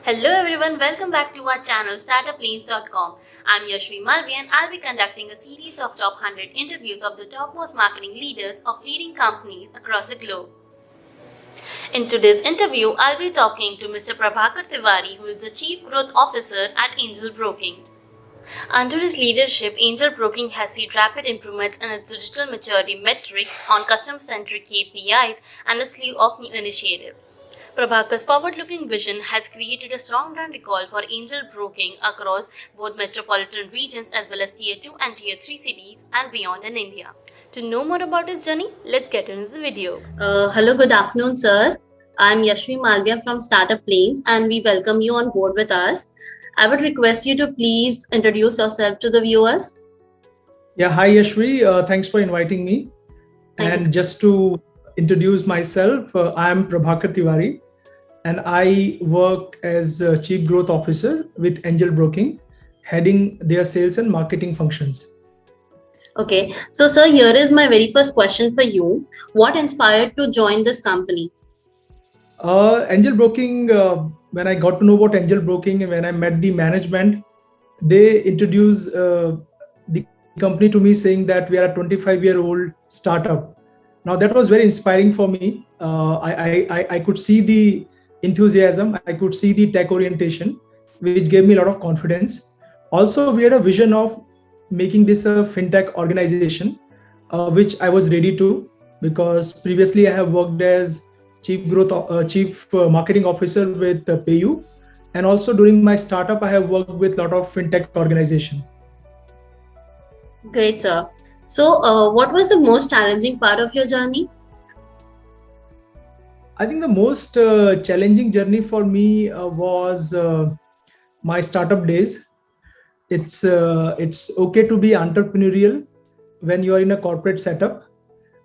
Hello everyone, welcome back to our channel startuplanes.com. I'm Yashvi Malvi and I'll be conducting a series of top 100 interviews of the topmost marketing leaders of leading companies across the globe. In today's interview, I'll be talking to Mr. Prabhakar Tiwari, who is the Chief Growth Officer at Angel Broking. Under his leadership, Angel Broking has seen rapid improvements in its digital maturity metrics on customer-centric KPIs and a slew of new initiatives. Prabhakar's forward-looking vision has created a strong brand recall for Angel Broking across both metropolitan regions as well as Tier 2 and Tier 3 cities and beyond in India. To know more about his journey, let's get into the video. Hello, good afternoon, sir. I'm Yashvi Malvia from Startup Planes and we welcome you on board with us. I would request you to please introduce yourself to the viewers. Yeah, hi Yashvi. Thanks for inviting me. Thank you. Just to introduce myself, I am Prabhakar Tiwari, and I work as Chief Growth Officer with Angel Broking, heading their sales and marketing functions. Okay, so sir, here is my very first question for you. What inspired to join this company? Angel Broking, when I got to know about Angel Broking and when I met the management, they introduced the company to me saying that we are a 25-year-old startup. Now that was very inspiring for me. I could see the enthusiasm, I could see the tech orientation, which gave me a lot of confidence. Also, we had a vision of making this a fintech organization, which I was ready to, because previously I have worked as chief marketing officer with PayU, and also during my startup I have worked with a lot of fintech organization. Great, sir. So, what was the most challenging part of your journey? I think the most challenging journey for me was my startup days. It's okay to be entrepreneurial when you are in a corporate setup,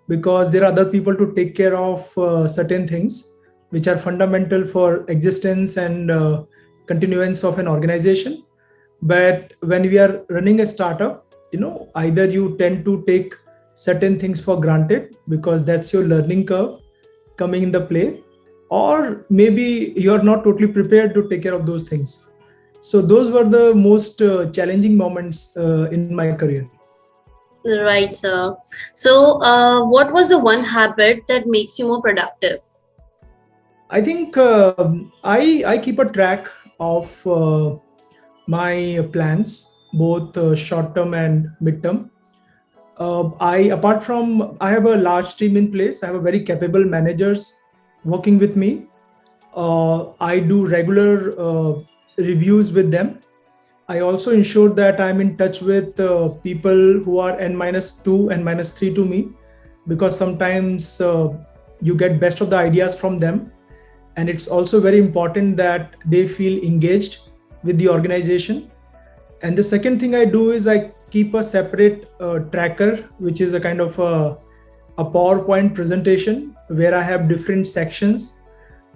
because there are other people to take care of certain things which are fundamental for existence and continuance of an organization. But when we are running a startup, either you tend to take certain things for granted because that's your learning curve coming in the play, or maybe you're not totally prepared to take care of those things. So those were the most challenging moments in my career. Right, sir. So, what was the one habit that makes you more productive? I think I keep a track of my plans, both short term and mid term. I have a large team in place. I have a very capable managers working with me. I do regular reviews with them. I also ensure that I'm in touch with people who are N-2, N-3 to me, because sometimes you get best of the ideas from them. And it's also very important that they feel engaged with the organization. And the second thing I do is I keep a separate tracker, which is a kind of a PowerPoint presentation where I have different sections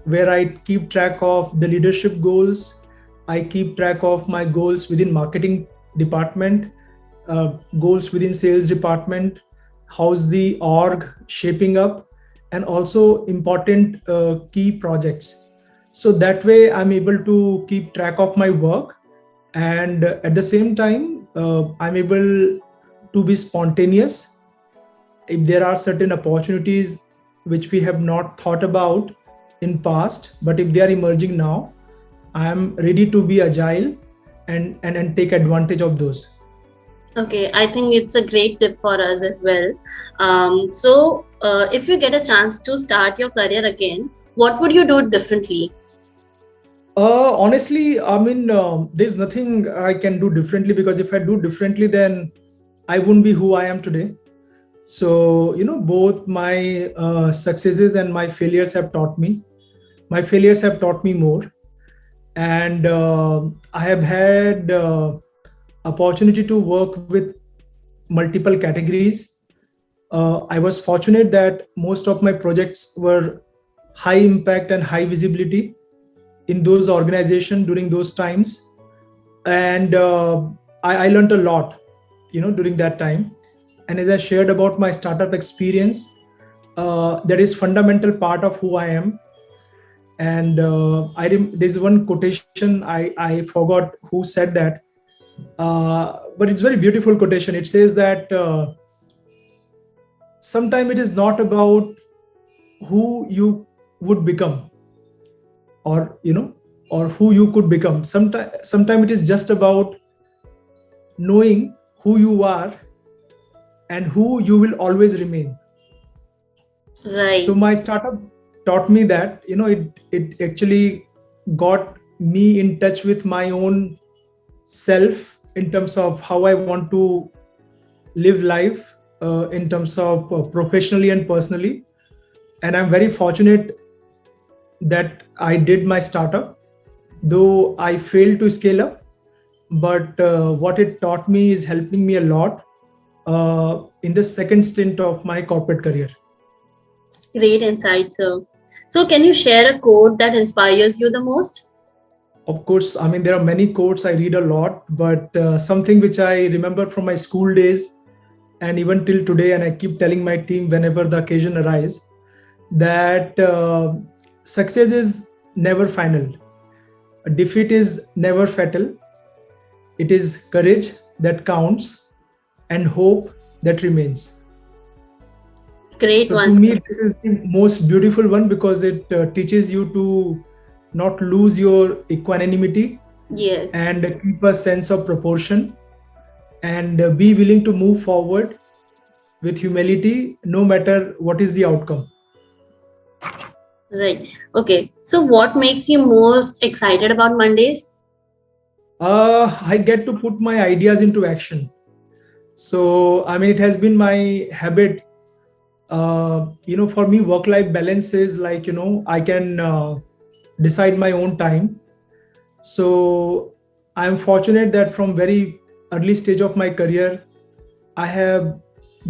where I keep track of the leadership goals. I keep track of my goals within marketing department, goals within sales department, how's the org shaping up, and also important key projects. So that way I'm able to keep track of my work, and at the same time I'm able to be spontaneous. If there are certain opportunities which we have not thought about in past, but if they are emerging now, I am ready to be agile and take advantage of those. Okay, I think it's a great tip for us as well. So, if you get a chance to start your career again, what would you do differently? Honestly, I mean, there's nothing I can do differently, because if I do differently, then I wouldn't be who I am today. So, both my successes and my failures have taught me. My failures have taught me more, and I have had opportunity to work with multiple categories. I was fortunate that most of my projects were high impact and high visibility in those organizations during those times, and I learned a lot, during that time. And as I shared about my startup experience, that is fundamental part of who I am. And there's one quotation, I forgot who said that, but it's very beautiful quotation. It says that sometimes it is not about who you would become, or or who you could become. Sometimes it is just about knowing who you are and who you will always remain. Right. So my startup taught me that, it actually got me in touch with my own self in terms of how I want to live life, in terms of professionally and personally. And I'm very fortunate that I did my startup, though I failed to scale up. But what it taught me is helping me a lot in the second stint of my corporate career. Great insight, sir. So, can you share a quote that inspires you the most? Of course, I mean, there are many quotes I read a lot, but something which I remember from my school days and even till today, and I keep telling my team whenever the occasion arises, that success is never final, defeat is never fatal. It is courage that counts and hope that remains. Great So one, to me, sir. this is the most beautiful one because it teaches you to not lose your equanimity Yes. and keep a sense of proportion, and be willing to move forward with humility no matter what is the outcome. Right. Okay. So, what makes you most excited about Mondays? I get to put my ideas into action. So I mean, it has been my habit. For me, work life balance is like, I can decide my own time. So I'm fortunate that from very early stage of my career, I have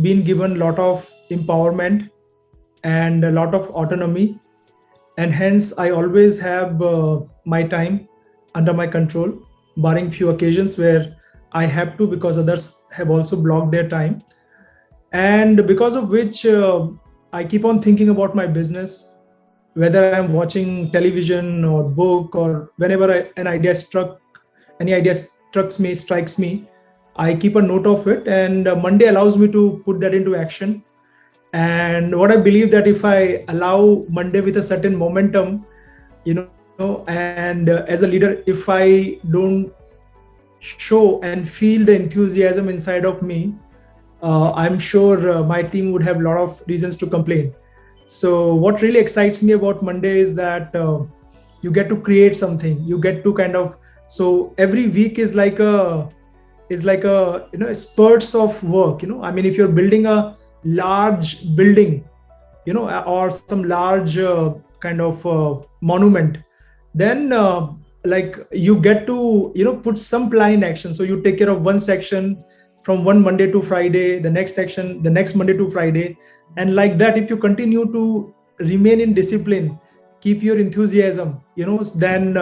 been given a lot of empowerment and a lot of autonomy, and hence I always have my time under my control, barring few occasions where I have to because others have also blocked their time, and because of which I keep on thinking about my business, whether I'm watching television or book, or whenever any idea strikes me, I keep a note of it, and Monday allows me to put that into action. And what I believe that if I allow Monday with a certain momentum, and as a leader, if I don't show and feel the enthusiasm inside of me, I'm sure my team would have a lot of reasons to complain. So what really excites me about Monday is that you get to create something. You get to kind of, so every week is like a spurts of work. I mean, if you're building a large building, or some large kind of monument, then like you get to put some plan in action. So you take care of one section from one Monday to Friday, the next section the next Monday to Friday, and like that, if you continue to remain in discipline, keep your enthusiasm, then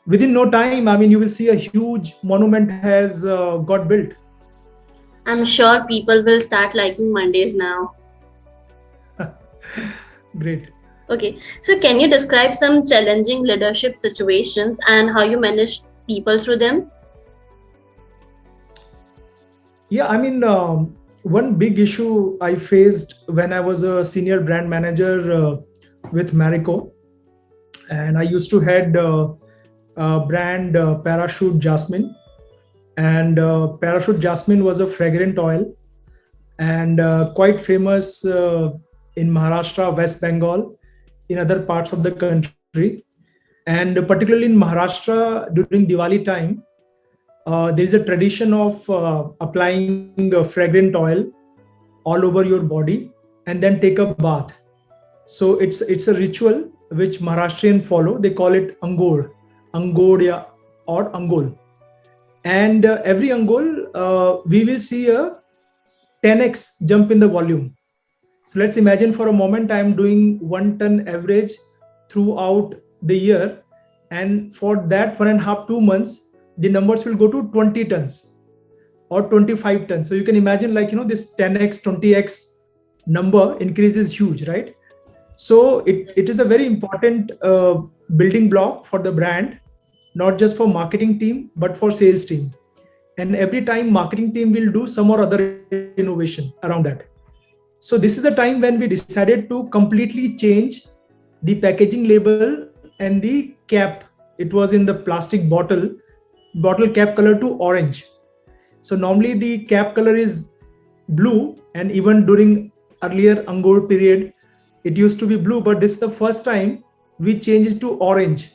within no time, I mean, you will see a huge monument has got built. I'm sure people will start liking Mondays now. Great. Okay. So, can you describe some challenging leadership situations and how you manage people through them? Yeah, I mean, one big issue I faced when I was a senior brand manager with Marico, and I used to head brand Parachute Jasmine. And Parachute Jasmine was a fragrant oil, and quite famous in Maharashtra, West Bengal, in other parts of the country. And particularly in Maharashtra during Diwali time, there is a tradition of applying fragrant oil all over your body and then take a bath. So it's a ritual which Maharashtrian follow. They call it Angol, Angodia or Angol. And every Angol, we will see a 10x jump in the volume. So let's imagine for a moment I'm doing 1 ton average throughout the year, and for that 1.5 2 months, the numbers will go to 20 tons or 25 tons. So you can imagine, like, this 10x 20x number increase is huge, right? So it is a very important building block for the brand, not just for marketing team, but for sales team. And every time marketing team will do some or other innovation around that. So this is the time when we decided to completely change the packaging label and the cap. It was in the plastic bottle cap color to orange. So normally the cap color is blue, and even during earlier Angor period, it used to be blue. But this is the first time we changed it to orange,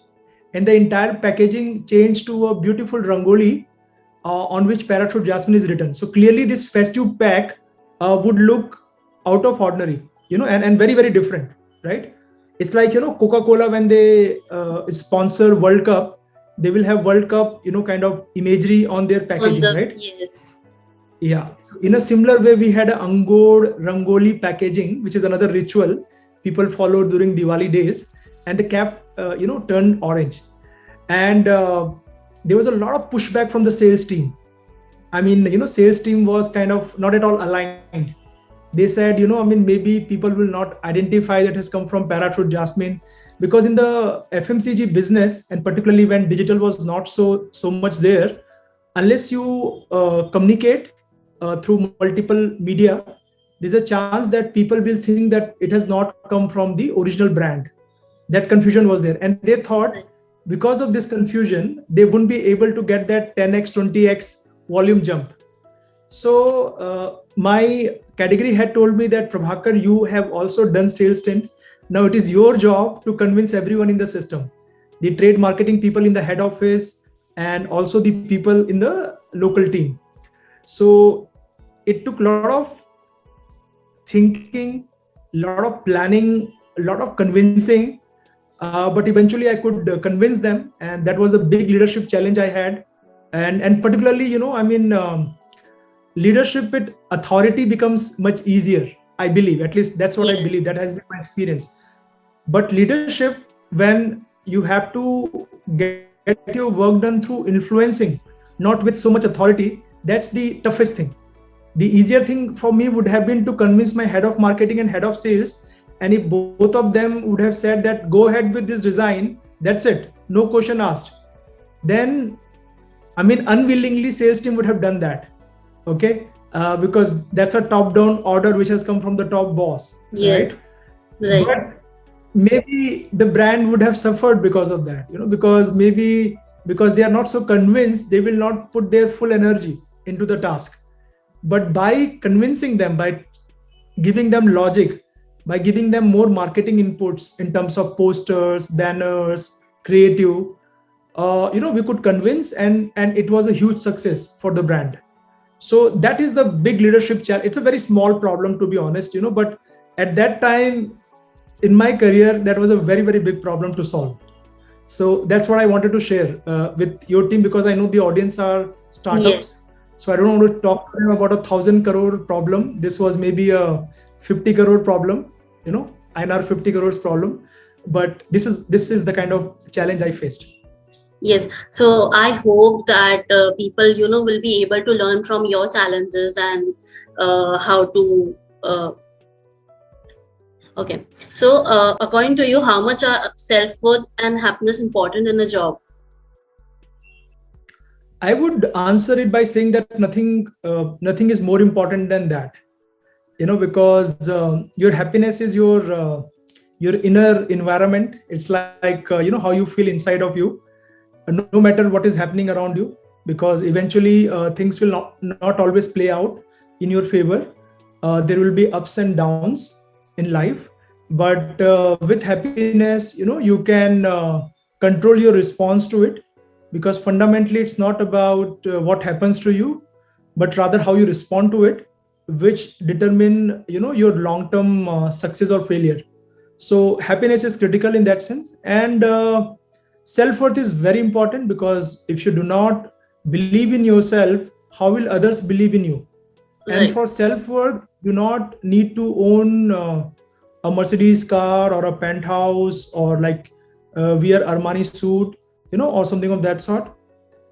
and the entire packaging changed to a beautiful rangoli on which Parachute Jasmine is written. So clearly, this festive pack would look out of ordinary, and very, very different, right? It's like, Coca-Cola, when they sponsor World Cup, they will have World Cup, kind of imagery on their On packaging, the right? yes, Yeah. So in a similar way, we had a Angor Rangoli packaging, which is another ritual people follow during Diwali days, and the cap, turned orange. And there was a lot of pushback from the sales team. I mean, sales team was kind of not at all aligned. They said, maybe people will not identify that has come from Parachute Jasmine, because in the FMCG business, and particularly when digital was not so much there, unless you communicate through multiple media, there's a chance that people will think that it has not come from the original brand. That confusion was there, and they thought because of this confusion they wouldn't be able to get that 10x 20x volume jump. So my category had told me that, Prabhakar, you have also done sales stint. Now it is your job to convince everyone in the system, the trade marketing people in the head office, and also the people in the local team. So it took a lot of thinking, a lot of planning, a lot of convincing, but eventually I could convince them, and that was a big leadership challenge I had. And particularly, leadership with authority becomes much easier, I believe. At least that's what I yes, believe. That has been my experience. But leadership, when you have to get your work done through influencing, not with so much authority, that's the toughest thing. The easier thing for me would have been to convince my head of marketing and head of sales, and if both of them would have said that go ahead with this design, that's it, no question asked, then, I mean, unwillingly sales team would have done that. Okay. Because that's a top down order which has come from the top boss, right? yes, right, But maybe the brand would have suffered because of that, because maybe, because they are not so convinced, they will not put their full energy into the task. But by convincing them, by giving them logic, by giving them more marketing inputs in terms of posters, banners, creative, we could convince, and it was a huge success for the brand. So that is the big leadership challenge. It's a very small problem, to be honest, but at that time in my career, that was a very, very big problem to solve. So that's what I wanted to share with your team, because I know the audience are yes, startups. So I don't want to talk to them about 1,000 crore problem. This was maybe a 50 crore problem, INR 50 crores problem. But this is the kind of challenge I faced. yes. So I hope that people, will be able to learn from your challenges and how to. Okay. So, according to you, how much are self-worth and happiness important in a job? I would answer it by saying that nothing is more important than that. Because your happiness is your inner environment. It's like how you feel inside of you, no matter what is happening around you, because eventually things will not always play out in your favor. There will be ups and downs in life, but with happiness, you can control your response to it, because fundamentally it's not about what happens to you, but rather how you respond to it, which determine your long term success or failure. So happiness is critical in that sense, and self-worth is very important, because if you do not believe in yourself, how will others believe in you? And Right. for self-worth, you not need to own a Mercedes car or a penthouse, or like wear Armani suit, or something of that sort.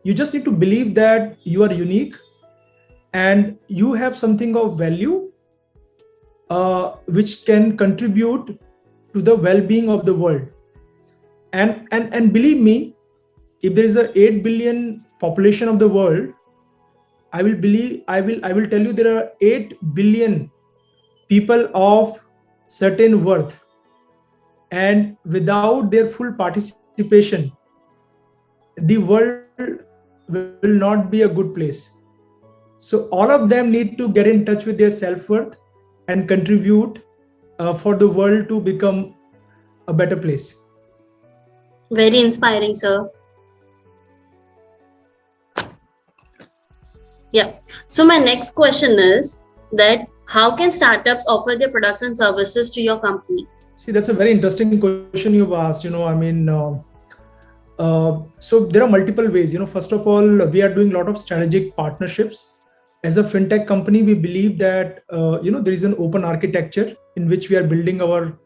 You just need to believe that you are unique, and you have something of value which can contribute to the well-being of the world. And believe me, if there is a 8 billion population of the world, I will tell you there are 8 billion people of certain worth, and without their full participation, the world will not be a good place. So all of them need to get in touch with their self-worth and contribute for the world to become a better place. Very inspiring, sir. Yeah. So my next question is that how can startups offer their products and services to your company? See, that's a very interesting question you've asked. So there are multiple ways. First of all, we are doing a lot of strategic partnerships. As a fintech company, we believe that there is an open architecture in which we are building our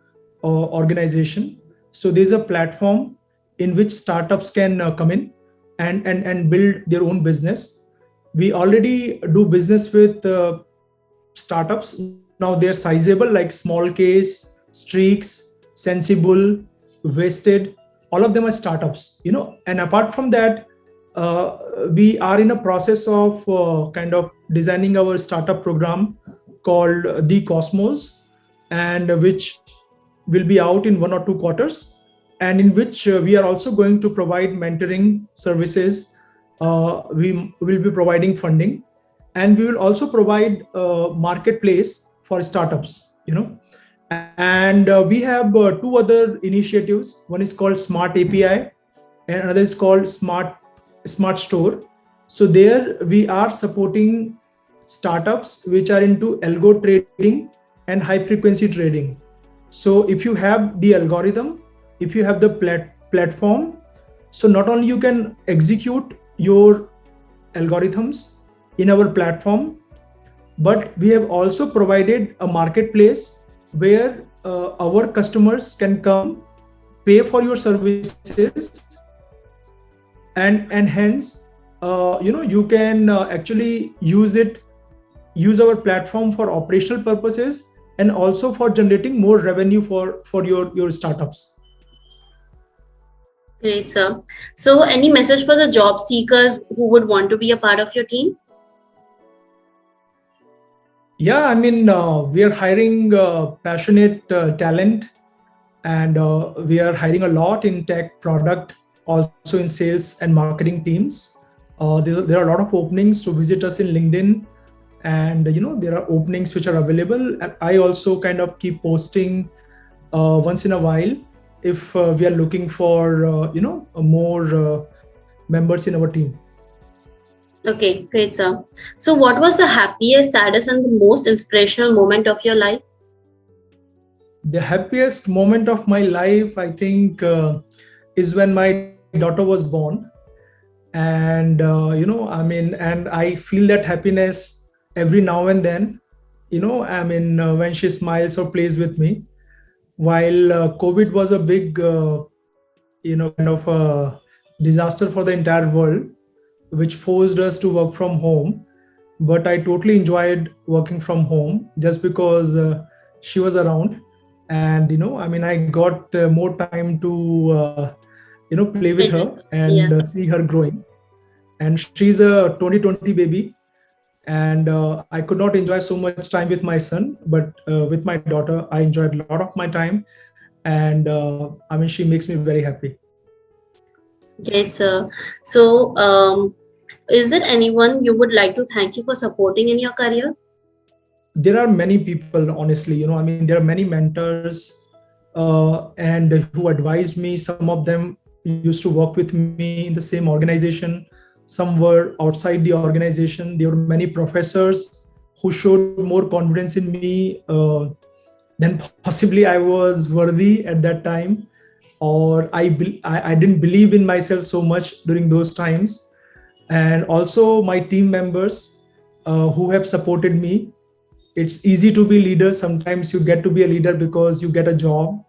organization. So there's a platform in which startups can come in and build their own business. We already do business with startups. Now they're sizable, like Small Case, Streaks, Sensible, Wasted. All of them are startups. And apart from that, we are in a process of kind of designing our startup program called The Cosmos, and which will be out in 1 or 2 quarters, and in which we are also going to provide mentoring services. We will be providing funding, and we will also provide a marketplace for startups. And we have two other initiatives. One is called Smart API, and another is called Smart Store. So there we are supporting startups which are into algo trading and high frequency trading. So if you have the algorithm, if you have the platform, so not only you can execute your algorithms in our platform, but we have also provided a marketplace where our customers can come, pay for your services, and hence you can actually use our platform for operational purposes, and also for generating more revenue for your startups. Great, sir. So any message for the job seekers who would want to be a part of your team? Yeah, I mean, we are hiring passionate talent, and we are hiring a lot in tech, product, also in sales and marketing teams. There are a lot of openings. To visit us in LinkedIn, and there are openings which are available. And I also kind of keep posting once in a while if we are looking for more members in our team. Okay, great, sir. So what was the happiest, saddest, and the most inspirational moment of your life? The happiest moment of my life, I think, is when my daughter was born. And and I feel that happiness every now and then. When she smiles or plays with me. While COVID was a big kind of a disaster for the entire world, which forced us to work from home, but I totally enjoyed working from home just because she was around. And I got more time to play with her and Yeah. see her growing. And she's a 2020 baby, and I could not enjoy so much time with my son, but with my daughter I enjoyed a lot of my time. And she makes me very happy. Great, sir. So is there anyone you would like to thank you for supporting in your career? There are many people, honestly. There are many mentors and who advised me. Some of them used to work with me in the same organization, some were outside the organization. There were many professors who showed more confidence in me than possibly I was worthy at that time, or I didn't believe in myself so much during those times. And also my team members who have supported me. It's easy to be leader. Sometimes you get to be a leader because you get a job,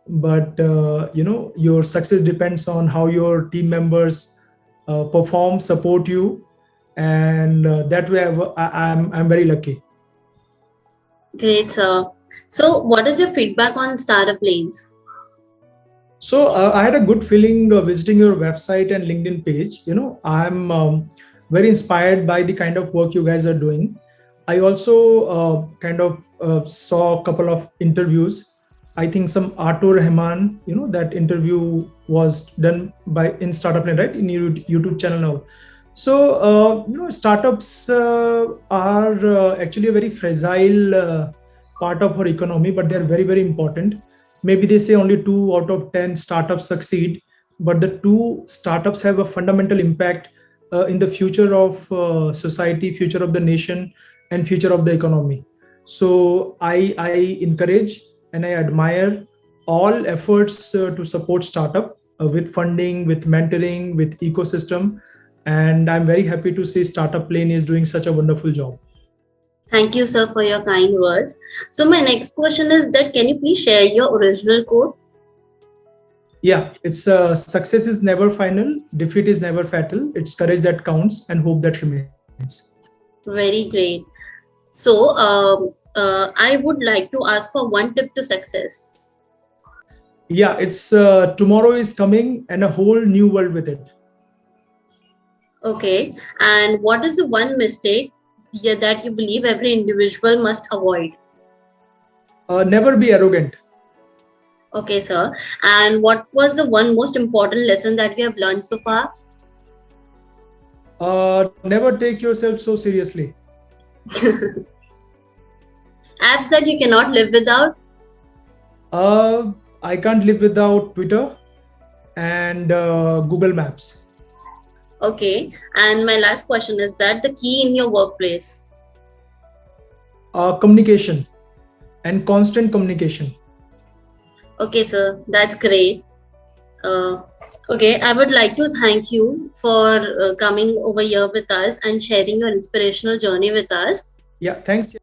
but your success depends on how your team members perform, support you, and that way I'm very lucky. Great, sir. So, what is your feedback on Startup Lanes? So I had a good feeling visiting your website and LinkedIn page. I'm very inspired by the kind of work you guys are doing. I also kind of saw a couple of interviews. I think some Artur Rahman, that interview was done by in Startup Lane, right, in your YouTube channel now. So startups are actually a very fragile part of our economy, but they are very very important. Maybe they say only 2 out of 10 startups succeed, but the two startups have a fundamental impact in the future of society, future of the nation, and future of the economy. So I encourage and I admire all efforts to support startup with funding, with mentoring, with ecosystem, and I'm very happy to see Startup Lane is doing such a wonderful job. Thank you, sir, for your kind words. So, my next question is that can you please share your original quote? Yeah, it's success is never final, defeat is never fatal. It's courage that counts and hope that remains. Very great. So, I would like to ask for one tip to success. Yeah, it's tomorrow is coming and a whole new world with it. Okay. And what is the one mistake that you believe every individual must avoid? Never be arrogant. Okay, sir. And what was the one most important lesson that you have learned so far? Never take yourself so seriously. Apps that you cannot live without? I can't live without Twitter and Google Maps. Okay. And my last question is that the key in your workplace? Communication and constant communication. Okay, sir. That's great. Uh, okay, I would like to thank you for coming over here with us and sharing your inspirational journey with us. Yeah, thanks.